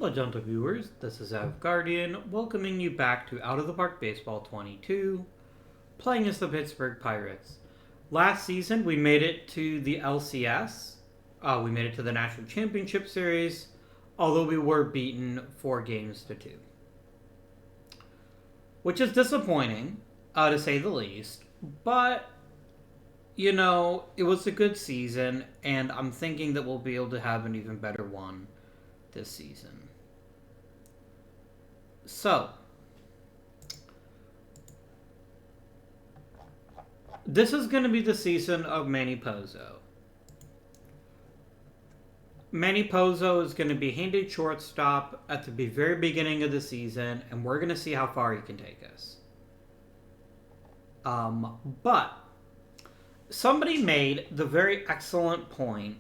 Hello, gentle viewers. This is Guardian, welcoming you back to Out of the Park Baseball 22, playing as the Pittsburgh Pirates. Last season, we made it to the LCS. We made it to the National Championship Series, although we were beaten 4-2. Which is disappointing, to say the least. But, you know, it was a good season, and I'm thinking that we'll be able to have an even better one this season. So, this is going to be the season of Manny Pozo. Manny Pozo is going to be handed shortstop at the very beginning of the season, and we're going to see how far he can take us. But somebody made the very excellent point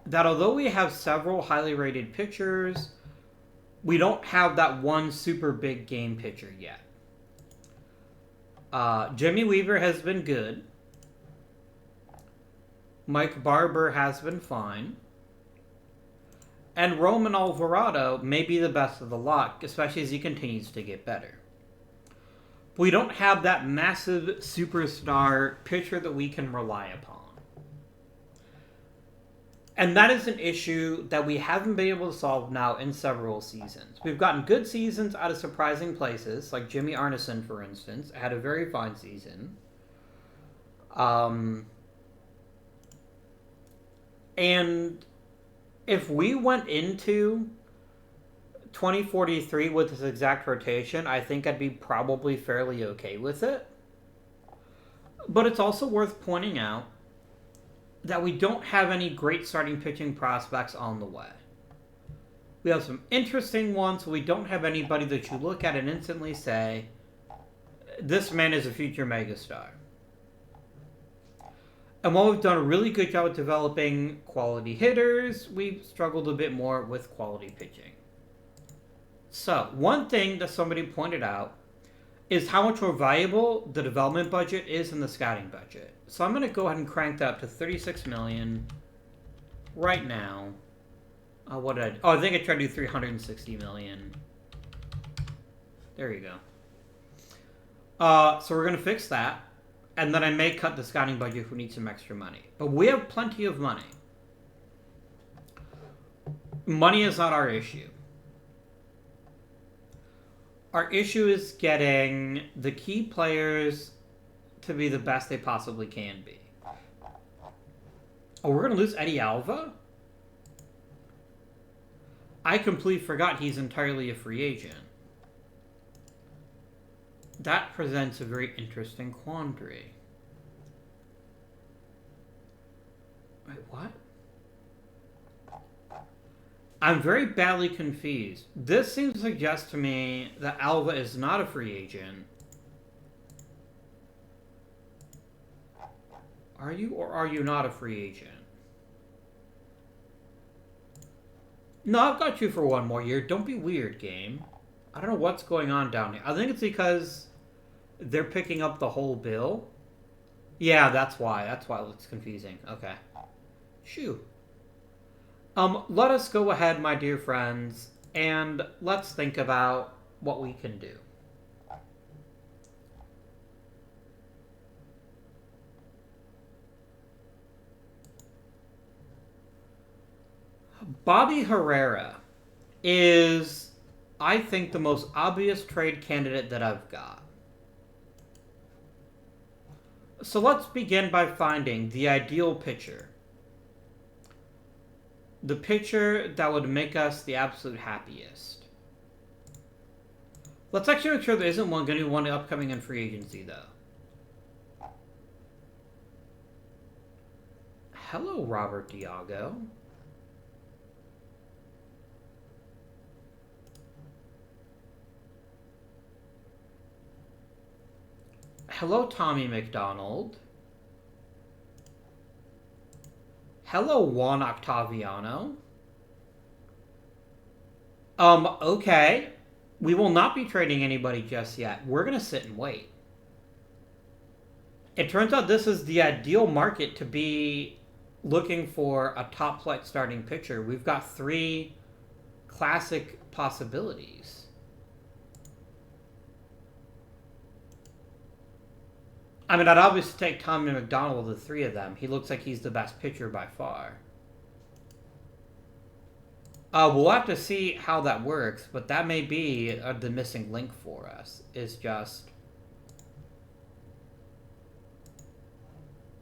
that although we have several highly rated pitchers, we don't have that one super big game pitcher yet. Jimmy Weaver has been good. Mike Barber has been fine. And Roman Alvarado may be the best of the lot, especially as he continues to get better. But we don't have that massive superstar pitcher that we can rely upon. And that is an issue that we haven't been able to solve now in several seasons. We've gotten good seasons out of surprising places, like Jimmy Arneson, for instance, had a very fine season. And if we went into 2043 with this exact rotation, I think I'd be probably fairly okay with it. But it's also worth pointing out that we don't have any great starting pitching prospects on the way. We have some interesting ones, but we don't have anybody that you look at and instantly say, this man is a future megastar. And while we've done a really good job at developing quality hitters, we've struggled a bit more with quality pitching. So, one thing that somebody pointed out is how much more valuable the development budget is than the scouting budget. So I'm going to go ahead and crank that up to $36 million right now. What did I do? Oh, I think I tried to do $360 million. There you go. So we're going to fix that. And then I may cut the scouting budget if we need some extra money. But we have plenty of money. Money is not our issue. Our issue is getting the key players to be the best they possibly can be. Oh, we're going to lose Eddie Alva? I completely forgot he's entirely a free agent. That presents a very interesting quandary. Wait, what? I'm very badly confused. This seems to suggest to me that Alva is not a free agent. Are you or are you not a free agent? No, I've got you for one more year. Don't be weird, game. I don't know what's going on down here. I think it's because they're picking up the whole bill. Yeah, that's why. That's why it looks confusing. Okay. Shoo. Let us go ahead, my dear friends, and let's think about what we can do. Bobby Herrera is, I think, the most obvious trade candidate that I've got. So let's begin by finding the ideal pitcher. The pitcher that would make us the absolute happiest. Let's actually make sure there isn't one going to be one upcoming in free agency, though. Hello, Robert Diago. Hello, Tommy McDonald. Hello, Juan Octaviano. Okay. We will not be trading anybody just yet. We're going to sit and wait. It turns out this is the ideal market to be looking for a top flight starting pitcher. We've got 3 classic possibilities. I mean, I'd obviously take Tommy McDonald of the three of them. He looks like he's the best pitcher by far. We'll have to see how that works, but that may be the missing link for us, is just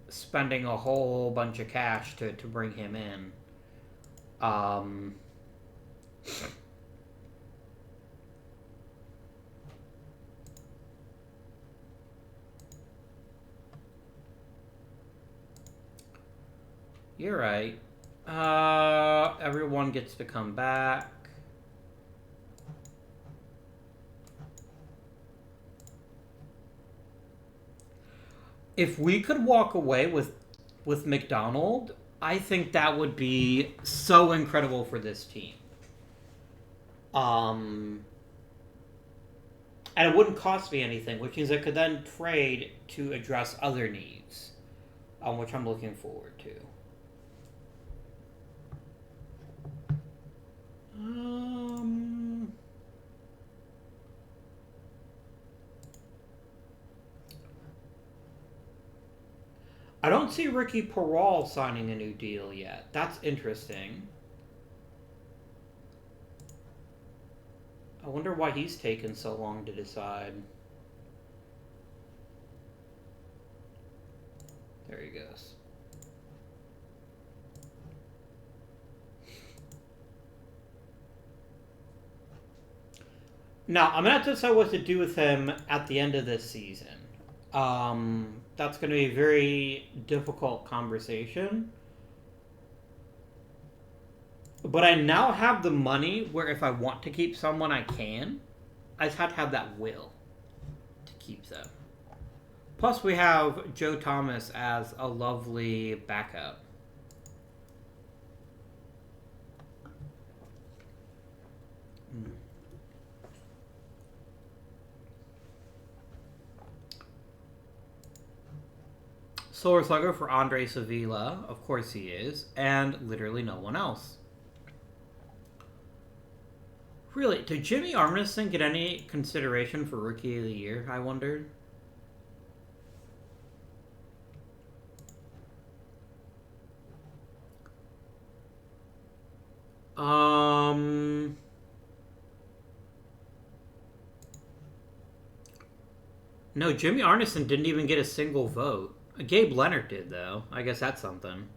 spending a whole bunch of cash to bring him in. You're right. Everyone gets to come back. If we could walk away with McDonald, I think that would be so incredible for this team. And it wouldn't cost me anything, which means I could then trade to address other needs, which I'm looking forward to. I don't see Ricky Peral signing a new deal yet. That's interesting. I wonder why he's taken so long to decide. There he goes. Now, I'm going to have to decide what to do with him at the end of this season. That's going to be a very difficult conversation. But I now have the money where if I want to keep someone, I can. I just have to have that will to keep them. Plus, we have Joe Thomas as a lovely backup. Silver Slugger for Andre Sevilla. Of course he is. And literally no one else. Really, did Jimmy Arneson get any consideration for Rookie of the Year, I wondered? No, Jimmy Arneson didn't even get a single vote. Gabe Leonard did, though. I guess that's something.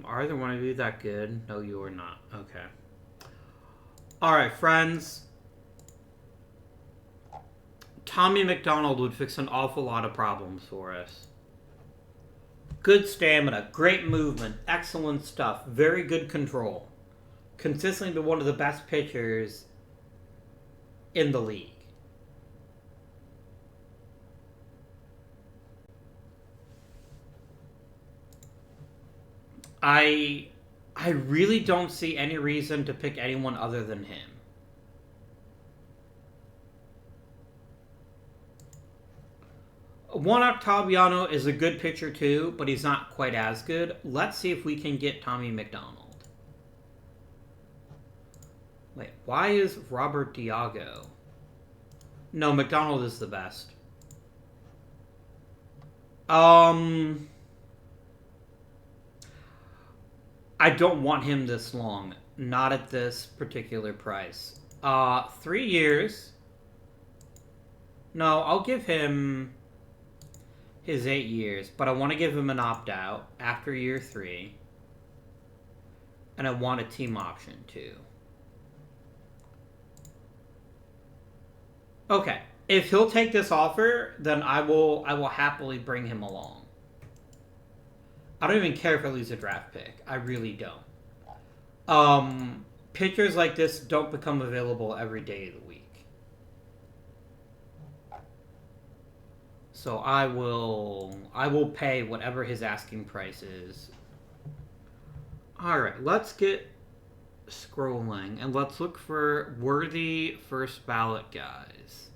Are either one of you that good? No, you are not. Okay. Alright, friends. Tommy McDonald would fix an awful lot of problems for us. Good stamina, great movement, excellent stuff, very good control. Consistently been one of the best pitchers in the league. I really don't see any reason to pick anyone other than him. Juan Octaviano is a good pitcher too, but he's not quite as good. Let's see if we can get Tommy McDonald. Wait, why is Robert Diago? No, McDonald is the best. I don't want him this long. Not at this particular price. 3 years. No, I'll give him his 8 years, but I want to give him an opt-out after year 3. And I want a team option too. Okay. If he'll take this offer, then I will happily bring him along. I don't even care if I lose a draft pick. I really don't. Pitchers like this don't become available every day of the week. So I will pay whatever his asking price is. Alright, let's get scrolling and let's look for worthy first ballot guys.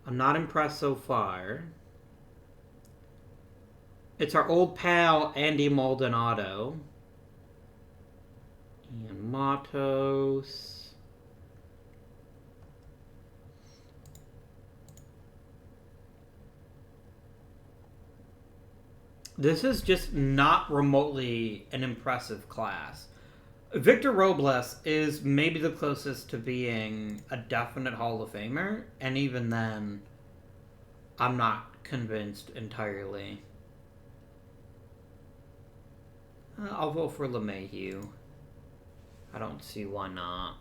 I'm not impressed so far. It's our old pal Andy Maldonado. Ian Matos. This is just not remotely an impressive class. Victor Robles is maybe the closest to being a definite Hall of Famer, and even then, I'm not convinced entirely. I'll vote for LeMahieu. I don't see why not.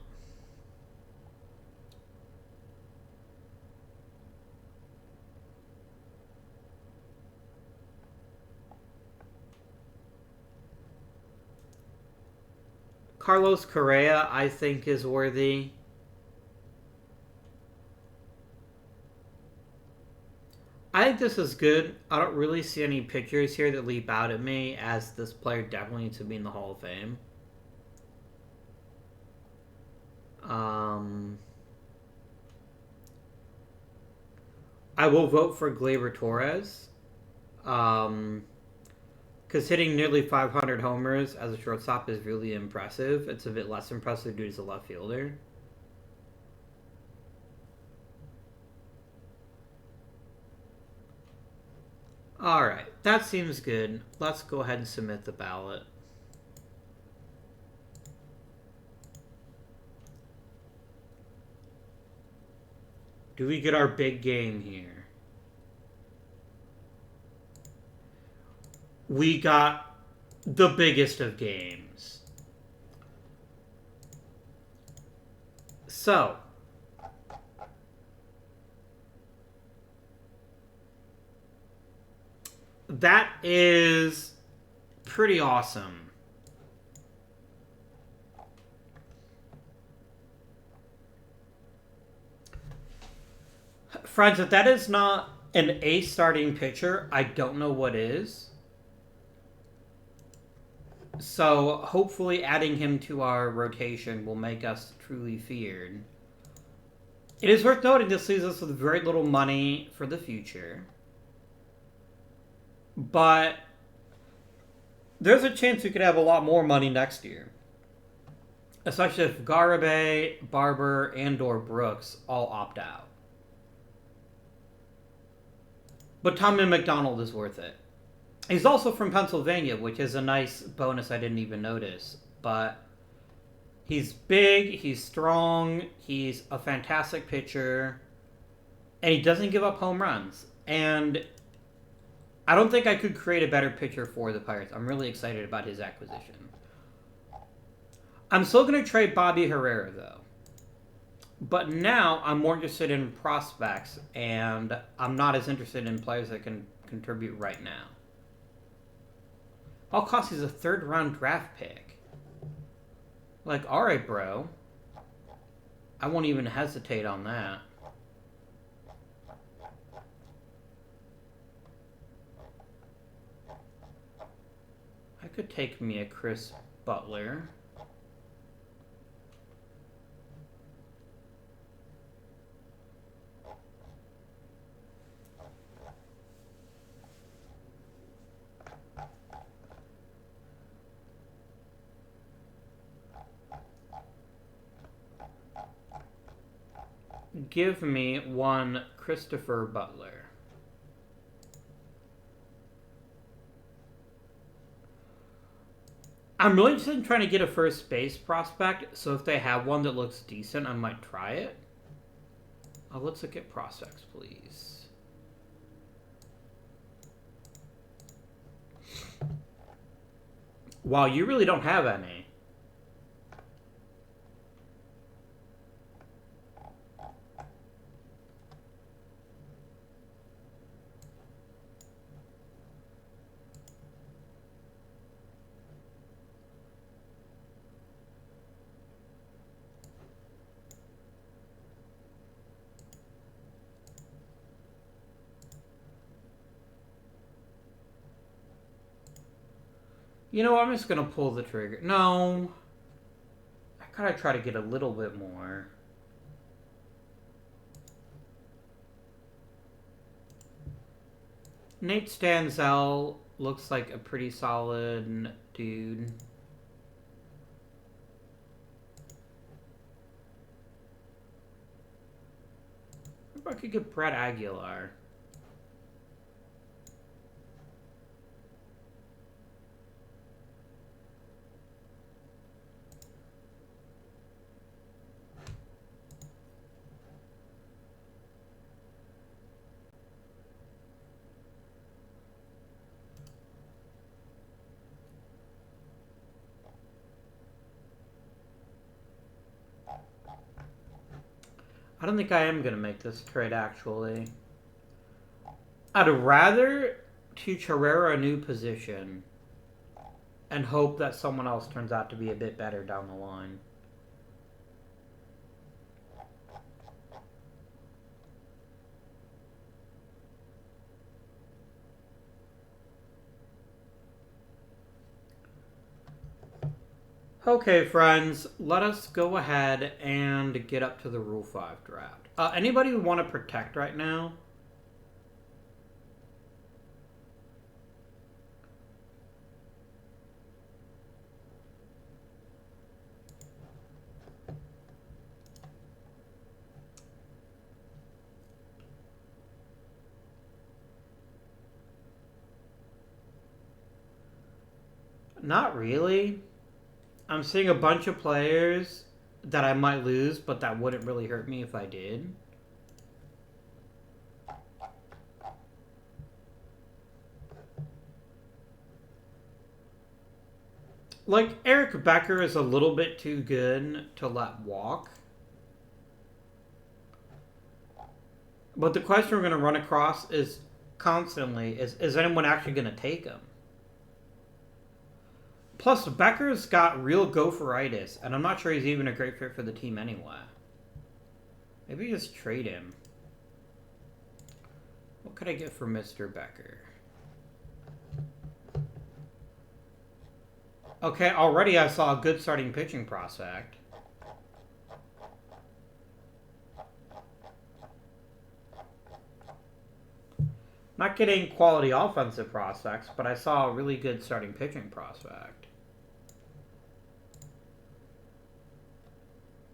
Carlos Correa, I think, is worthy. I think this is good. I don't really see any pictures here that leap out at me as this player definitely needs to be in the Hall of Fame. I will vote for Gleyber Torres. Because hitting nearly 500 homers as a shortstop is really impressive. It's a bit less impressive due to the left fielder. Alright, that seems good. Let's go ahead and submit the ballot. Do we get our big game here? We got the biggest of games. So, that is pretty awesome. Friends, if that is not an A starting pitcher, I don't know what is. So hopefully adding him to our rotation will make us truly feared. It is worth noting this leaves us with very little money for the future. But there's a chance we could have a lot more money next year. Especially if Garibay, Barber, and/or Brooks all opt out. But Tommy McDonald is worth it. He's also from Pennsylvania, which is a nice bonus I didn't even notice. But he's big, he's strong, he's a fantastic pitcher, and he doesn't give up home runs. And I don't think I could create a better pitcher for the Pirates. I'm really excited about his acquisition. I'm still going to trade Bobby Herrera, though. But now I'm more interested in prospects, and I'm not as interested in players that can contribute right now. All cost is a third-round draft pick. Like, alright, bro. I won't even hesitate on that. I could take me a Chris Butler. Give me one Christopher Butler. I'm really interested in trying to get a first base prospect, so if they have one that looks decent, I might try it. Let's look at prospects, please. Wow, you really don't have any. You know, I'm just gonna pull the trigger. No. I gotta try to get a little bit more. Nate Stanzel looks like a pretty solid dude. If I could get Brett Aguilar. I don't think I am going to make this trade, actually. I'd rather teach Herrera a new position and hope that someone else turns out to be a bit better down the line. Okay, friends, let us go ahead and get up to the Rule 5 draft. Anybody want to protect right now? Not really. I'm seeing a bunch of players that I might lose, but that wouldn't really hurt me if I did. Like, Eric Becker is a little bit too good to let walk. But the question we're going to run across is constantly, is anyone actually going to take him? Plus, Becker's got real gopheritis, and I'm not sure he's even a great fit for the team anyway. Maybe just trade him. What could I get for Mr. Becker? Okay, already I saw a good starting pitching prospect. Not getting quality offensive prospects, but I saw a really good starting pitching prospect.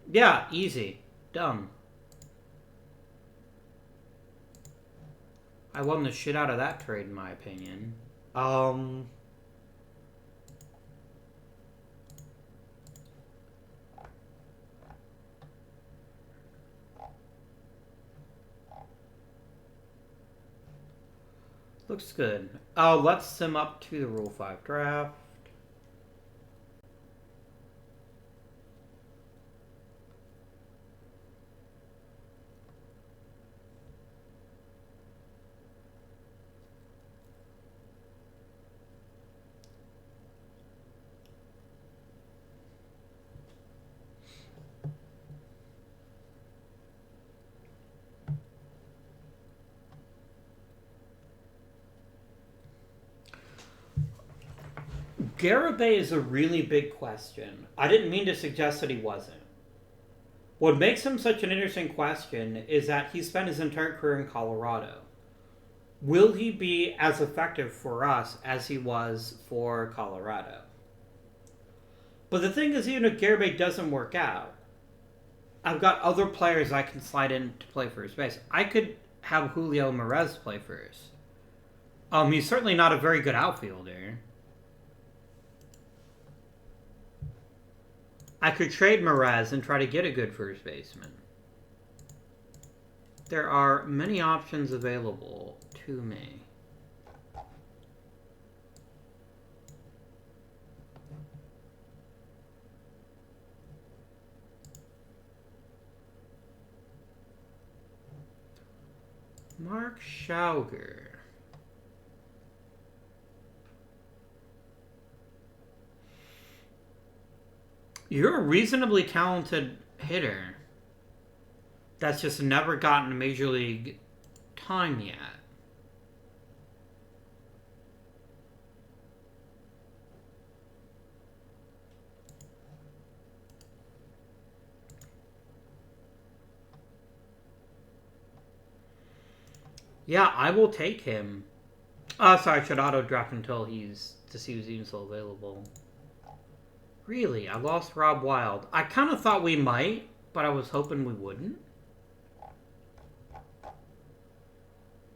Yeah, easy. Done. I won the shit out of that trade, in my opinion. Looks good. Let's sim up to the Rule 5 draft. Garibay is a really big question. I didn't mean to suggest that he wasn't. What makes him such an interesting question is that he spent his entire career in Colorado. Will he be as effective for us as he was for Colorado? But the thing is, even if Garibay doesn't work out, I've got other players I can slide in to play first base. I could have Julio Perez play first. He's certainly not a very good outfielder. I could trade Perez and try to get a good first baseman. There are many options available to me. Mark Schauger. You're a reasonably talented hitter that's just never gotten a major league time yet. Yeah, I will take him. Sorry, I should auto draft until to see who's even still available. Really? I lost Rob Wild. I kind of thought we might, but I was hoping we wouldn't.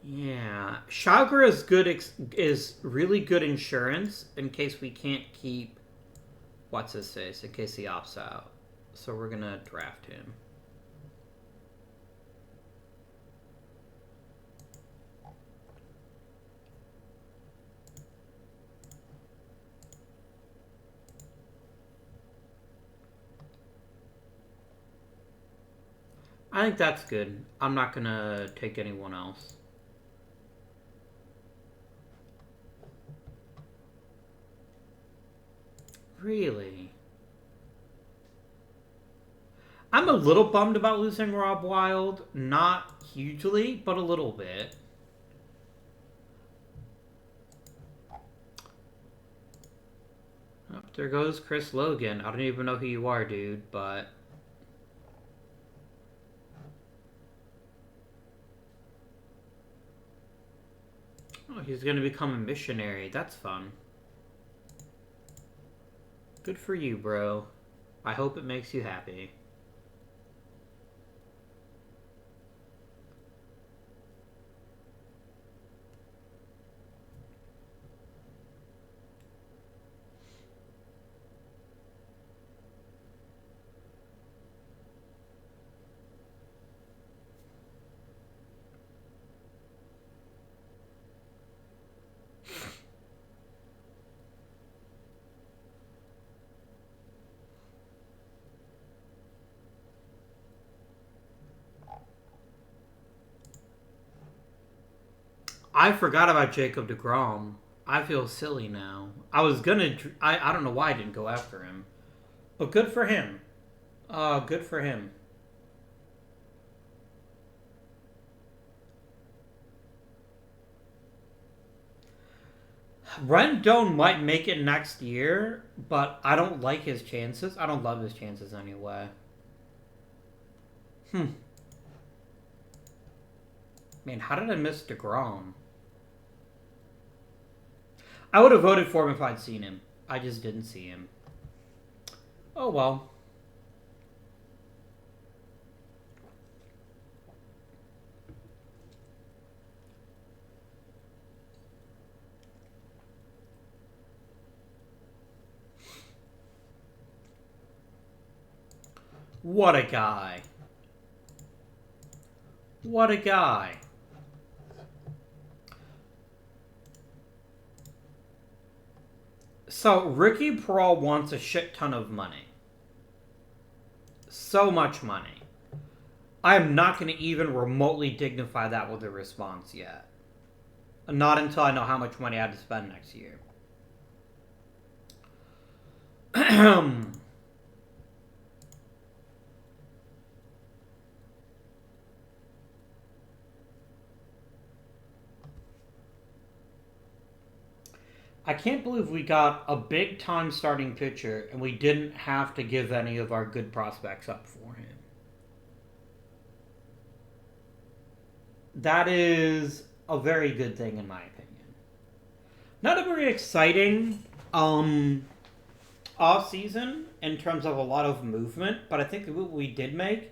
Yeah, Chagra is good. Is really good insurance in case we can't keep what's his face in case he opts out. So we're gonna draft him. I think that's good. I'm not gonna take anyone else. Really? I'm a little bummed about losing Rob Wild. Not hugely, but a little bit. Oh, there goes Chris Logan. I don't even know who you are, dude, but... Oh, he's gonna become a missionary. That's fun. Good for you, bro. I hope it makes you happy. I forgot about Jacob deGrom. I feel silly now. I was gonna... I don't know why I didn't go after him. But good for him. Good for him. Rendon might make it next year, but I don't like his chances. I don't love his chances anyway. Man, how did I miss deGrom? I would have voted for him if I'd seen him. I just didn't see him. Oh well. What a guy. What a guy. So, Ricky Pearl wants a shit ton of money. So much money. I am not going to even remotely dignify that with a response yet. Not until I know how much money I have to spend next year. I can't believe we got a big time starting pitcher and we didn't have to give any of our good prospects up for him. That is a very good thing in my opinion. Not a very exciting off season in terms of a lot of movement, but I think what we did make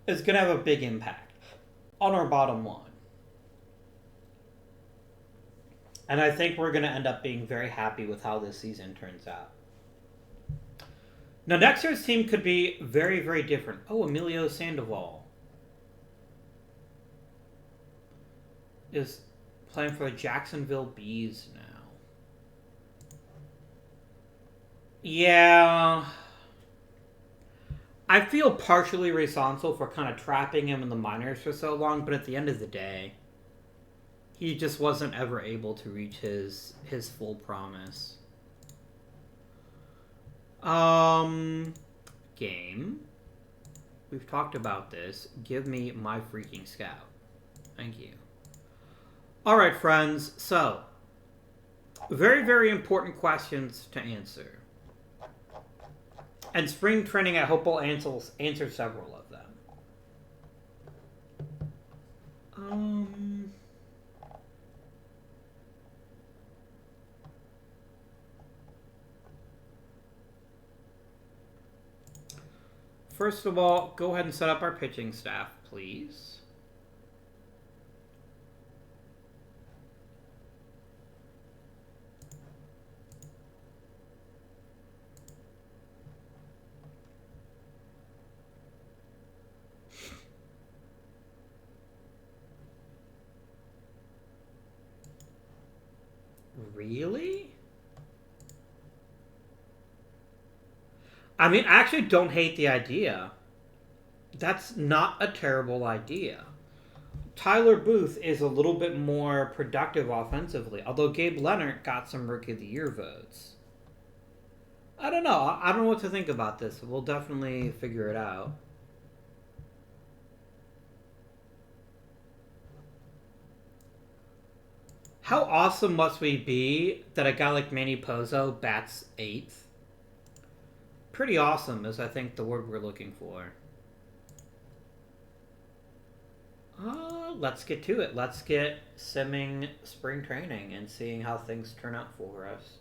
is going to have a big impact on our bottom line. And I think we're going to end up being very happy with how this season turns out. Now, next year's team could be very, very different. Oh, Emilio Sandoval is playing for the Jacksonville Bees now. Yeah. I feel partially responsible for kind of trapping him in the minors for so long, but at the end of the day, he just wasn't ever able to reach his full promise. Game. We've talked about this. Give me my freaking scout. Thank you. Alright, friends. So, very, very important questions to answer. And spring training, I hope will answer several of them. first of all, go ahead and set up our pitching staff, please. Really? I mean, I actually don't hate the idea. That's not a terrible idea. Tyler Booth is a little bit more productive offensively, although Gabe Leonard got some Rookie of the Year votes. I don't know. I don't know what to think about this. We'll definitely figure it out. How awesome must we be that a guy like Manny Pozo bats 8th? Pretty awesome is, I think, the word we're looking for. Let's get to it. Let's get simming spring training and seeing how things turn out for us.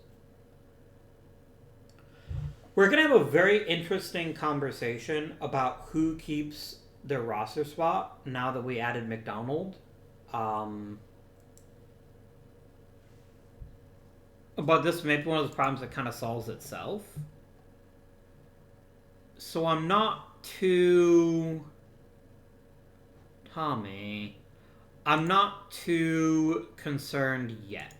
We're going to have a very interesting conversation about who keeps their roster spot now that we added McDonald. But this may be one of those problems that kind of solves itself. So I'm not too... Tommy. I'm not too concerned yet.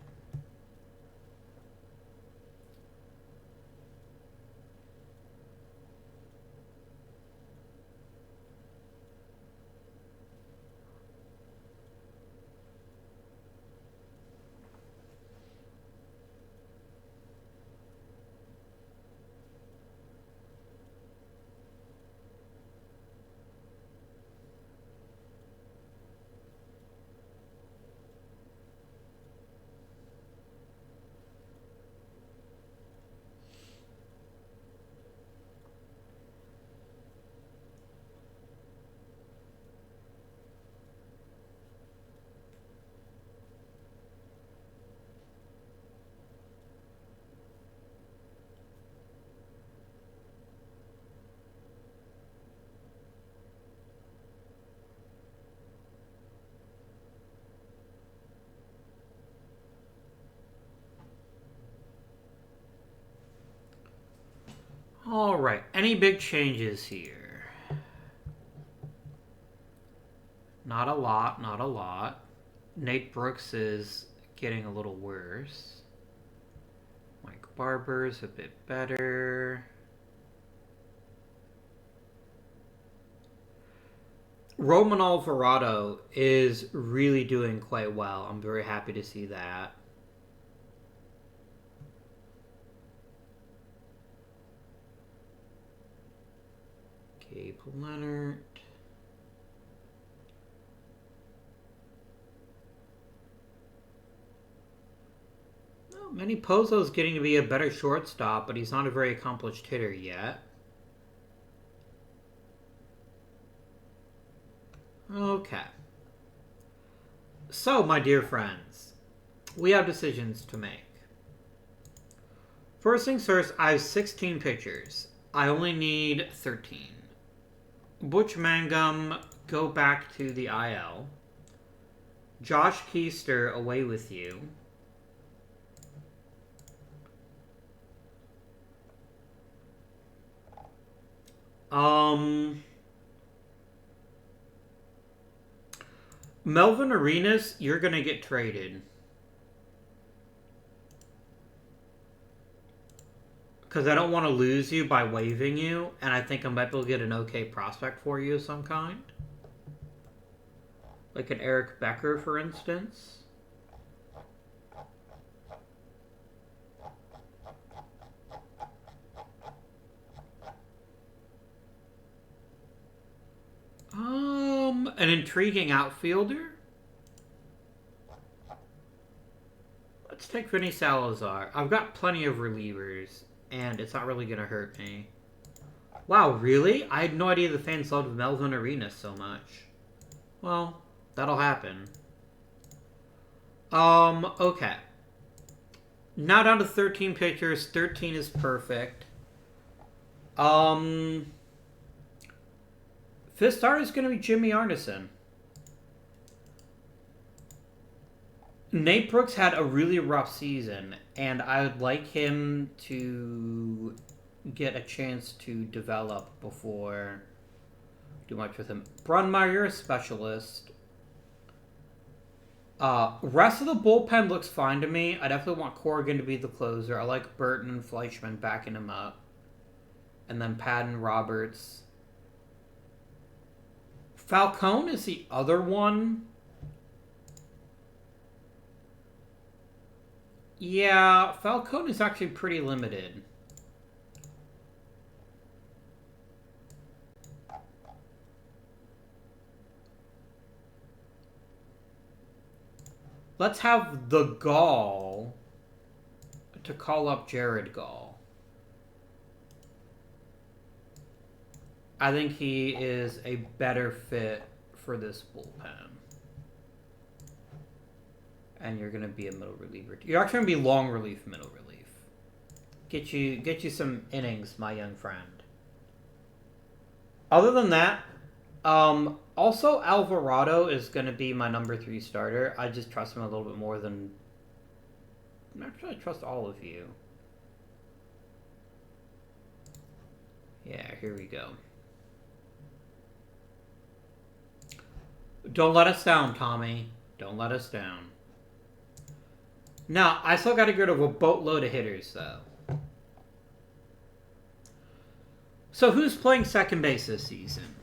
All right. Any big changes here? Not a lot. Not a lot. Nate Brooks is getting a little worse. Mike Barber's a bit better. Roman Alvarado is really doing quite well. I'm very happy to see that. Gabe Leonard. Well, Manny Pozo's getting to be a better shortstop, but he's not a very accomplished hitter yet. Okay. So, my dear friends, we have decisions to make. First things first, I have 16 pitchers. I only need 13. Butch Mangum, go back to the IL. Josh Keister, away with you. Melvin Arenas, you're going to get traded. Because I don't want to lose you by waiving you, and I think I might be able to get an okay prospect for you of some kind. Like an Eric Becker, for instance. An intriguing outfielder. Let's take Vinny Salazar. I've got plenty of relievers, and it's not really going to hurt me. Wow, really? I had no idea the fans loved Melvin Arenas so much. Well, that'll happen. Okay. Now down to 13 pitchers. 13 is perfect. Fifth starter is going to be Jimmy Arneson. Nate Brooks had a really rough season, and I would like him to get a chance to develop before do much with him. Brunmeyer, you're a specialist. Rest of the bullpen looks fine to me. I definitely want Corrigan to be the closer. I like Burton and Fleischman backing him up. And then Patton, Roberts. Falcone is the other one. Yeah, Falcone is actually pretty limited. Let's have the gall to call up Jared Gall. I think he is a better fit for this bullpen. And you're going to be a middle reliever. You're actually going to be long relief, middle relief. Get you some innings, my young friend. Other than that, also Alvarado is going to be my number 3 starter. I just trust him a little bit more than... Actually, I trust all of you. Yeah, here we go. Don't let us down, Tommy. Don't let us down. Now, I still got to get rid of a boatload of hitters, though. So, who's playing second base this season?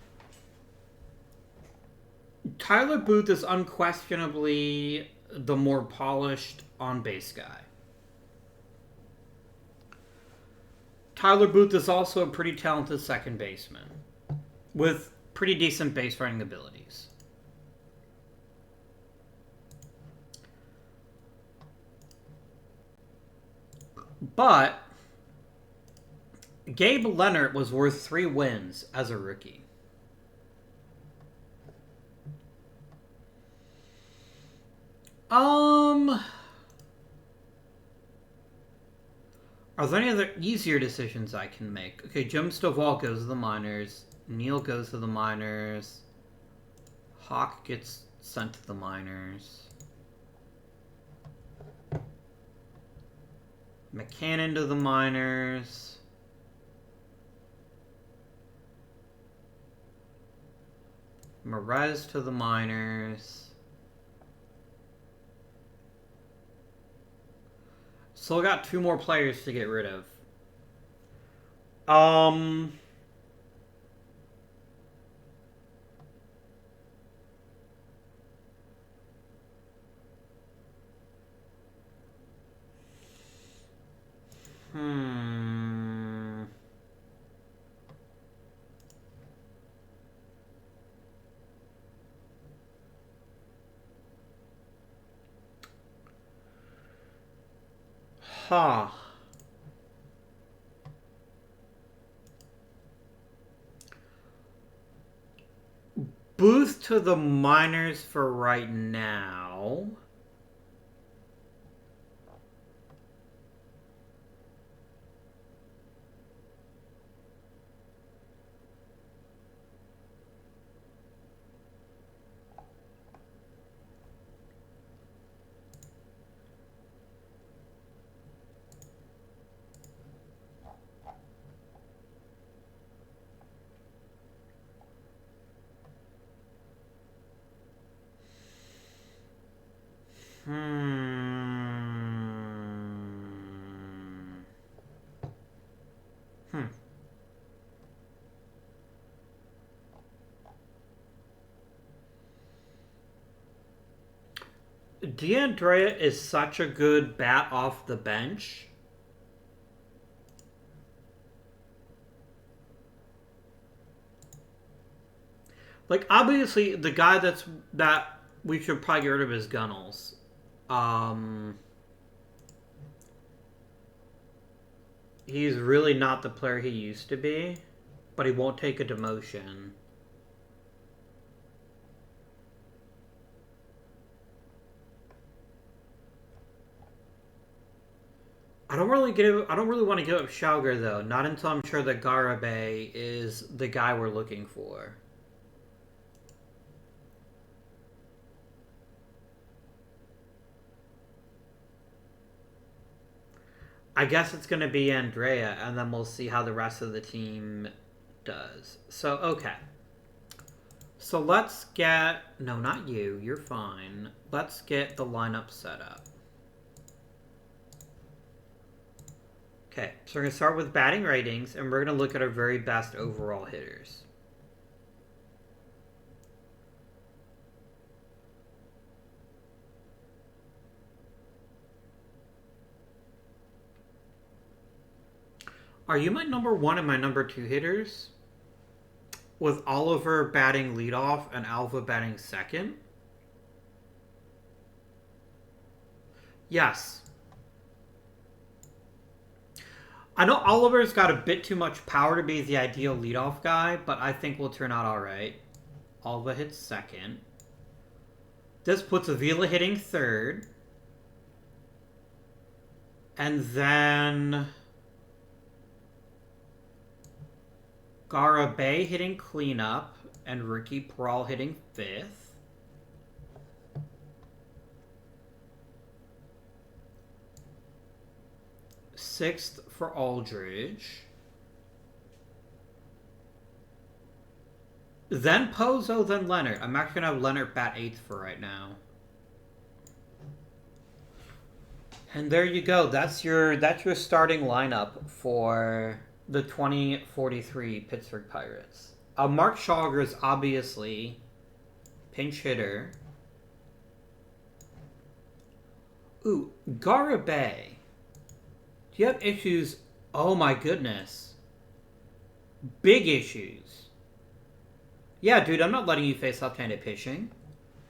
Tyler Booth is unquestionably the more polished on-base guy. Tyler Booth is also a pretty talented second baseman with pretty decent base running abilities. But Gabe Leonard was worth 3 wins as a rookie. Are there any other easier decisions I can make? Okay, Jim Stovall goes to the minors. Neil goes to the minors. Hawk gets sent to the minors. McCannon to the minors. Merez to the minors. Still got 2 more players to get rid of. Huh. Booth to the minors for right now. DeAndrea is such a good bat off the bench. Like, obviously, the guy that we should probably get rid of is Gunnels. He's really not the player he used to be, but he won't take a demotion. I don't really want to give up Schauger though. Not until I'm sure that Garibay is the guy we're looking for. I guess it's going to be Andrea, and then we'll see how the rest of the team does. So, okay. So let's get... No, not you. You're fine. Let's get the lineup set up. Okay, so we're going to start with batting ratings, and we're going to look at our very best overall hitters. Are you my number 1 and my number 2 hitters? With Oliver batting leadoff and Alva batting second? Yes. I know Oliver's got a bit too much power to be the ideal leadoff guy, but I think we'll turn out alright. Alva hits second. This puts Avila hitting third. And then... Garabay hitting cleanup, and Ricky Peral hitting fifth. Sixth for Aldridge. Then Pozo, then Leonard. I'm actually going to have Leonard bat eighth for right now. And there you go. That's your starting lineup for the 2043 Pittsburgh Pirates. Mark Schauger is obviously pinch hitter. Ooh, Garabay. Do you have issues? Oh my goodness. Big issues. Yeah, dude, I'm not letting you face left-handed pitching.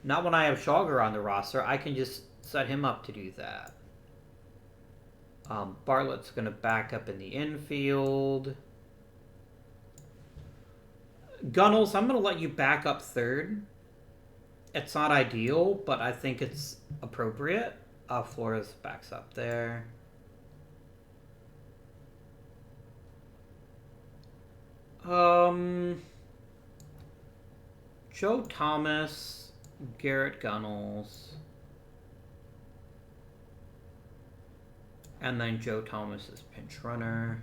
Not when I have Schauger on the roster. I can just set him up to do that. Bartlett's going to back up in the infield. Gunnels, I'm going to let you back up third. It's not ideal, but I think it's appropriate. Flores backs up there. Joe Thomas, Garrett Gunnels. And then Joe Thomas is pinch runner.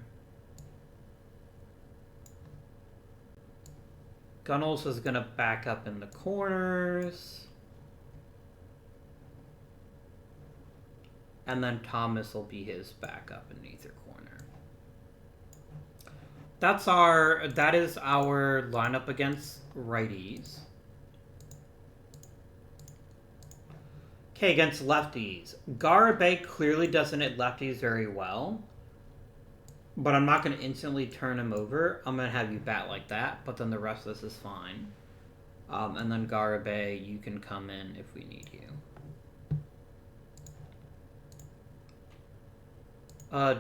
Gunnels is going to back up in the corners. And then Thomas will be his backup in either corner. That is our lineup against righties. Okay, against lefties. Garabay clearly doesn't hit lefties very well. But I'm not going to instantly turn him over. I'm going to have you bat like that, but then the rest of this is fine. And then Garabay, you can come in if we need you.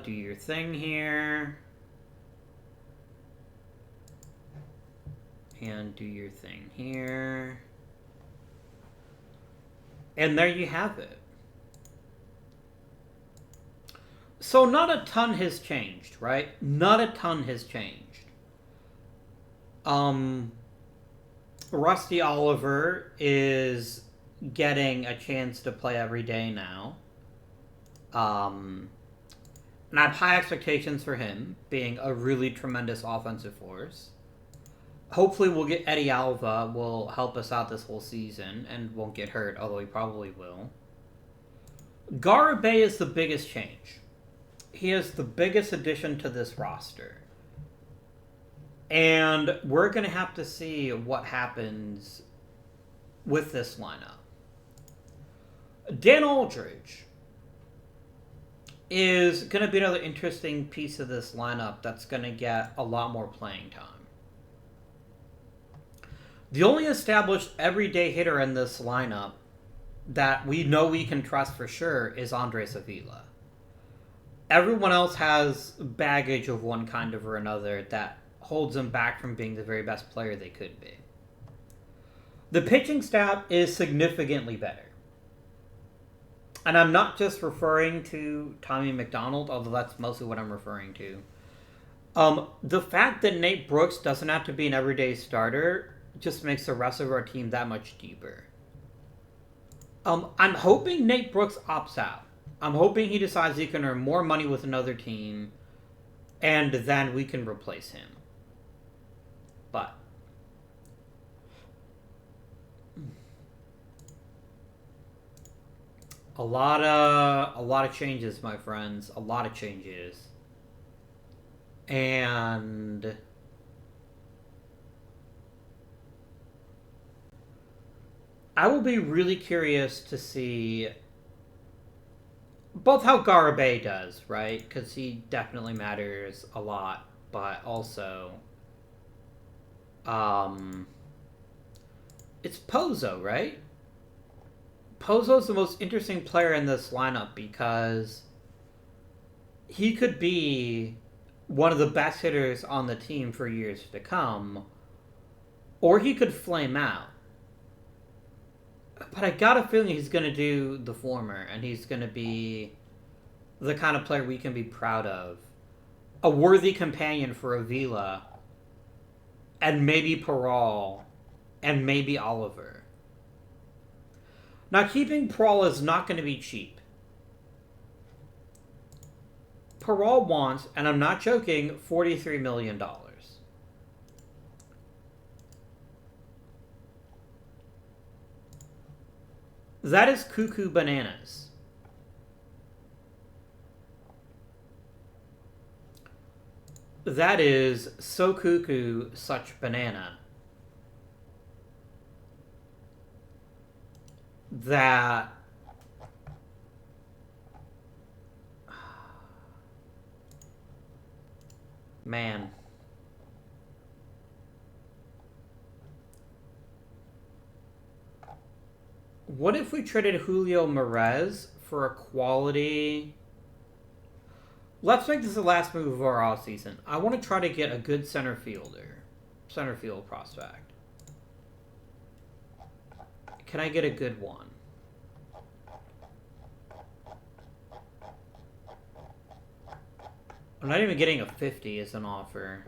Do your thing here. And do your thing here. And there you have it. So not a ton has changed, right? Not a ton has changed. Rusty Oliver is getting a chance to play every day now. And I have high expectations for him, being a really tremendous offensive force. Hopefully we'll get Eddie Alva, will help us out this whole season, and won't get hurt, although he probably will. Garabay is the biggest change. He is the biggest addition to this roster. And we're going to have to see what happens with this lineup. Dan Aldridge is going to be another interesting piece of this lineup that's going to get a lot more playing time. The only established everyday hitter in this lineup that we know we can trust for sure is Andres Avila. Everyone else has baggage of one kind or another that holds them back from being the very best player they could be. The pitching staff is significantly better. And I'm not just referring to Tommy McDonald, although that's mostly what I'm referring to. The fact that Nate Brooks doesn't have to be an everyday starter just makes the rest of our team that much deeper. I'm hoping Nate Brooks opts out. I'm hoping he decides he can earn more money with another team, and then we can replace him. But a lot of changes, my friends. A lot of changes. And I will be really curious to see both how Garibay does, right? Because he definitely matters a lot, but also, it's Pozo, right? Pozo's the most interesting player in this lineup because he could be one of the best hitters on the team for years to come, or he could flame out. But I got a feeling he's going to do the former, and he's going to be the kind of player we can be proud of. A worthy companion for Avila, and maybe Peral, and maybe Oliver. Now, keeping Peral is not going to be cheap. Peral wants, and I'm not joking, $43 million. That is cuckoo bananas. That is so cuckoo, such banana. That... Man. What if we traded Julio Merez for a quality... Let's make this the last move of our offseason. I want to try to get a good center field prospect. Can I get a good one? I'm not even getting a 50 as an offer.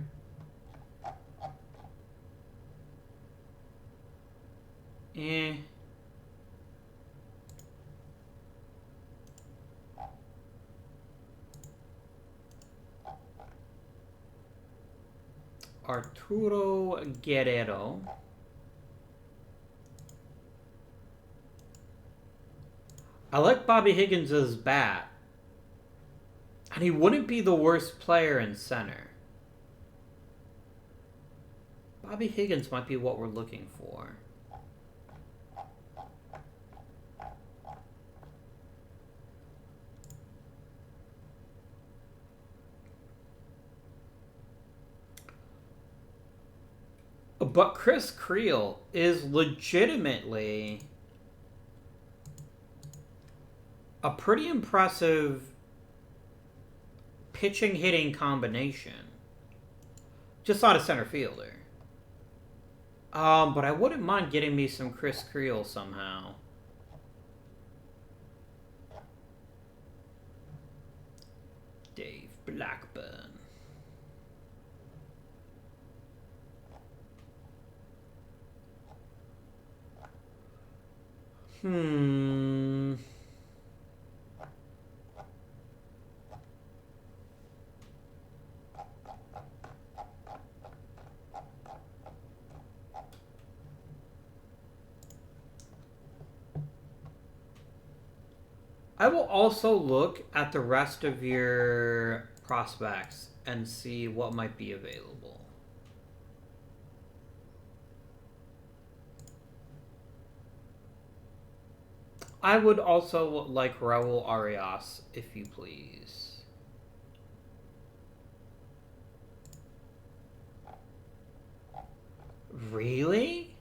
Arturo Guerrero. I like Bobby Higgins' bat. And he wouldn't be the worst player in center. Bobby Higgins might be what we're looking for. But Chris Creel is legitimately a pretty impressive pitching-hitting combination. Just not a center fielder. But I wouldn't mind getting me some Chris Creel somehow. Dave Blackburn. I will also look at the rest of your prospects and see what might be available. I would also like Raul Arias, if you please. Really?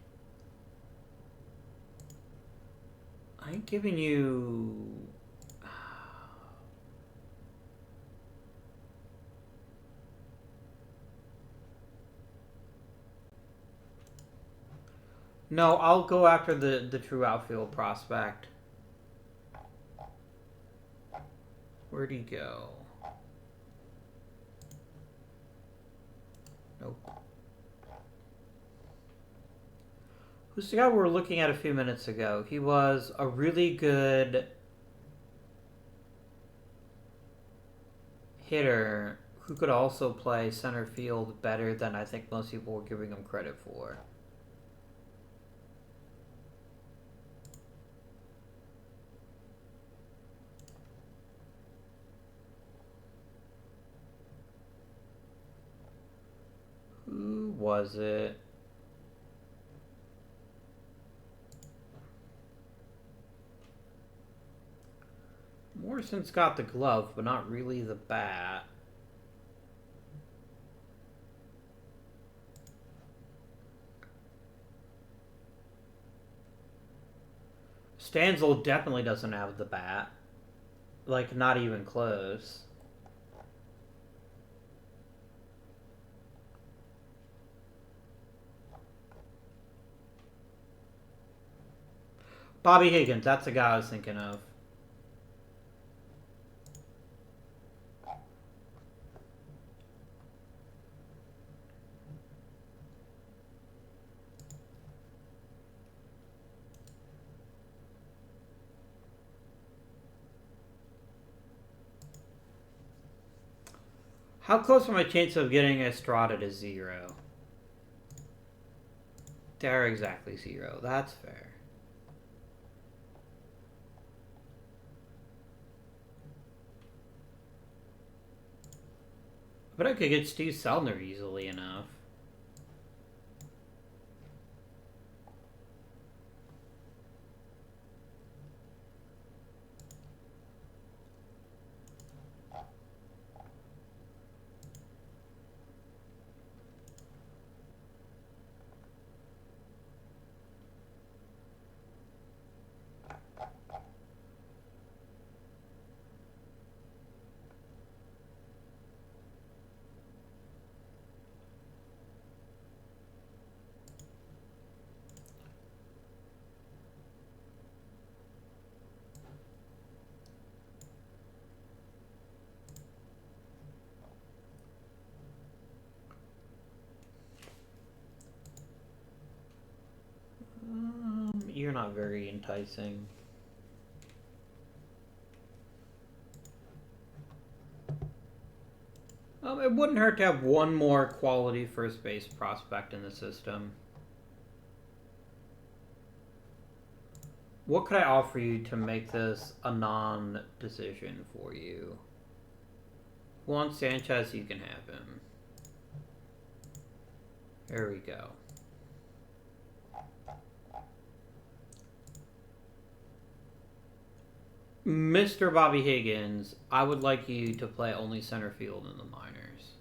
I ain't giving you... No, I'll go after the true outfield prospect. Where'd he go? Nope. Who's the guy we were looking at a few minutes ago? He was a really good hitter who could also play center field better than I think most people were giving him credit for. Who was it? Morrison's got the glove, but not really the bat. Stanzel definitely doesn't have the bat. Like, not even close. Bobby Higgins, that's the guy I was thinking of. How close are my chances of getting Estrada to 0? They're exactly 0. That's fair. But I could get Steve Selner easily enough. You're not very enticing. It wouldn't hurt to have one more quality first base prospect in the system. What could I offer you to make this a non-decision for you? Juan Sanchez, you can have him. There we go. Mr. Bobby Higgins, I would like you to play only center field in the minors.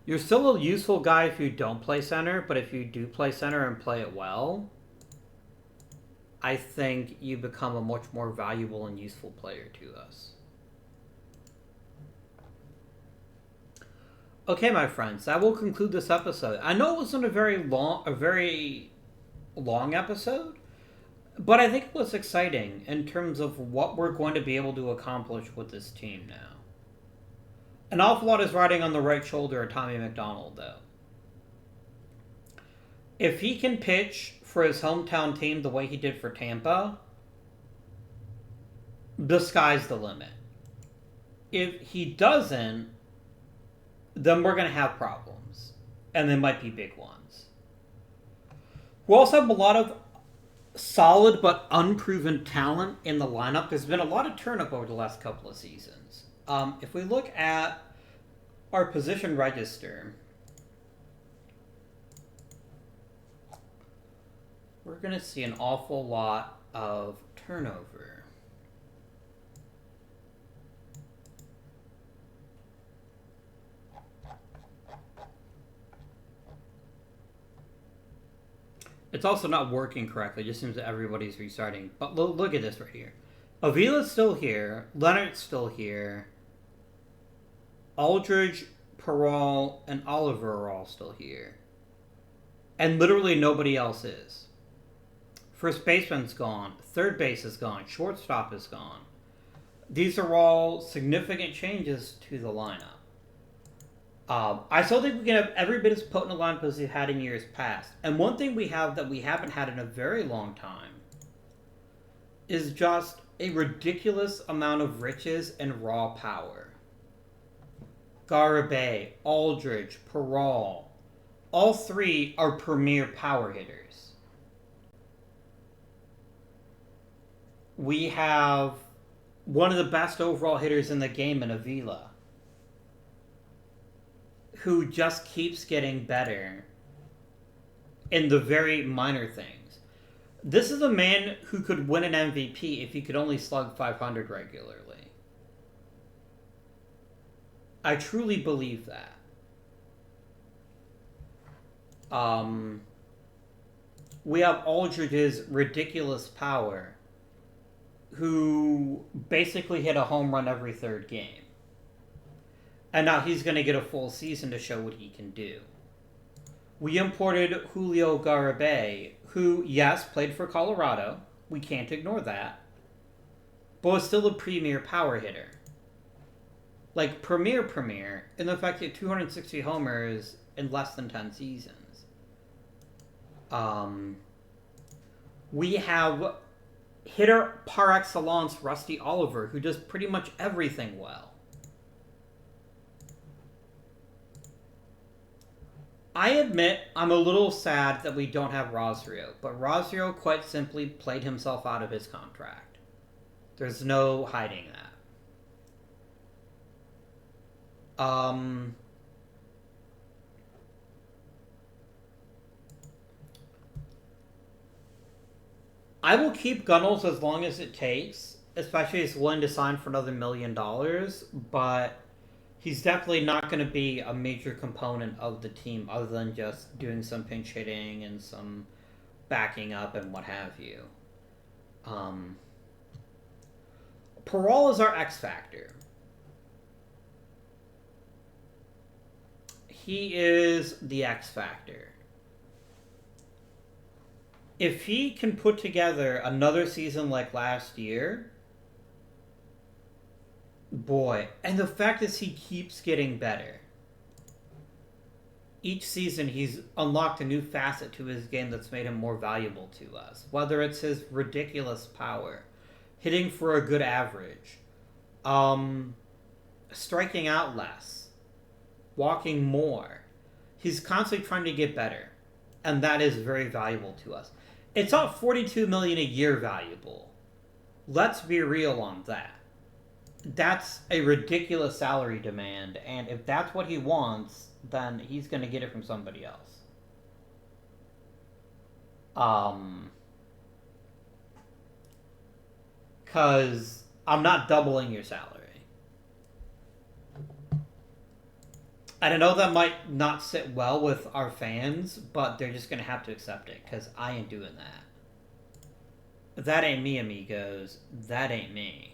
You're still a useful guy if you don't play center, but if you do play center and play it well, I think you become a much more valuable and useful player to us. Okay, my friends, that will conclude this episode. I know it wasn't a very long episode, but I think it was exciting in terms of what we're going to be able to accomplish with this team now. An awful lot is riding on the right shoulder of Tommy McDonald, though. If he can pitch for his hometown team the way he did for Tampa, the sky's the limit. If he doesn't, then we're going to have problems, and they might be big ones. We also have a lot of solid but unproven talent in the lineup. There's been a lot of turnover over the last couple of seasons. If we look at our position register, we're going to see an awful lot of turnover. It's also not working correctly. It just seems that everybody's restarting. But look at this right here. Avila's still here. Leonard's still here. Aldridge, Perral, and Oliver are all still here. And literally nobody else is. First baseman's gone. Third base is gone. Shortstop is gone. These are all significant changes to the lineup. I still think we can have every bit as potent a lineup as we've had in years past. And one thing we have that we haven't had in a very long time is just a ridiculous amount of riches and raw power. Garibay, Aldridge, Peral, all three are premier power hitters. We have one of the best overall hitters in the game in Avila, who just keeps getting better in the very minor things. This is a man who could win an MVP if he could only slug 500 regularly. I truly believe that. We have Aldridge's ridiculous power, who basically hit a home run every third game. And now he's going to get a full season to show what he can do. We imported Julio Garibay, who, yes, played for Colorado. We can't ignore that. But was still a premier power hitter. Like, premier, in the fact that 260 homers in less than 10 seasons. We have hitter par excellence Rusty Oliver, who does pretty much everything well. I admit I'm a little sad that we don't have Rosario, but Rosario quite simply played himself out of his contract. There's no hiding that. I will keep Gunnels as long as it takes, especially if he's willing to sign for another $1 million, but he's definitely not going to be a major component of the team other than just doing some pinch hitting and some backing up and what have you. Peral is our X factor. He is the X factor. If he can put together another season like last year, boy, and the fact is he keeps getting better. Each season he's unlocked a new facet to his game that's made him more valuable to us. Whether it's his ridiculous power, hitting for a good average, striking out less, walking more. He's constantly trying to get better, and that is very valuable to us. It's not $42 million a year valuable. Let's be real on that. That's a ridiculous salary demand, and if that's what he wants, then he's going to get it from somebody else. Because I'm not doubling your salary. And I know that might not sit well with our fans, but they're just going to have to accept it, because I ain't doing that. That ain't me, amigos. That ain't me.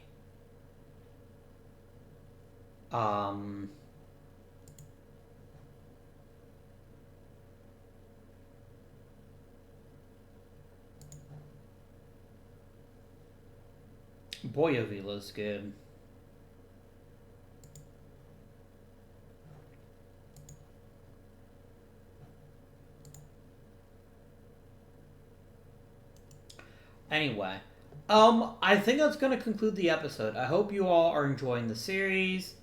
Boy, Avila's good. Anyway, I think that's going to conclude the episode. I hope you all are enjoying the series.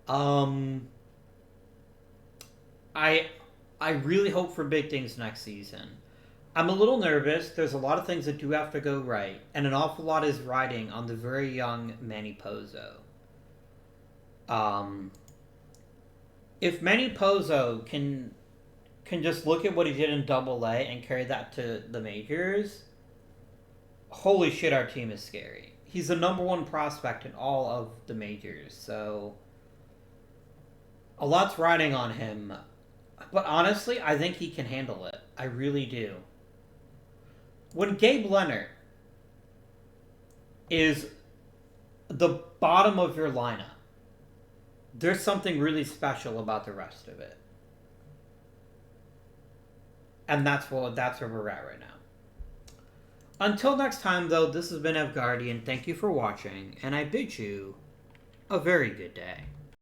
I really hope for big things next season. I'm a little nervous. There's a lot of things that do have to go right, and an awful lot is riding on the very young Manny Pozo. If Manny Pozo can just look at what he did in Double-A and carry that to the majors, holy shit, our team is scary. He's the number one prospect in all of the majors, so a lot's riding on him. But honestly, I think he can handle it. I really do. When Gabe Leonard is the bottom of your lineup, there's something really special about the rest of it. And that's where we're at right now. Until next time, though, this has been Evgardian. Thank you for watching, and I bid you a very good day.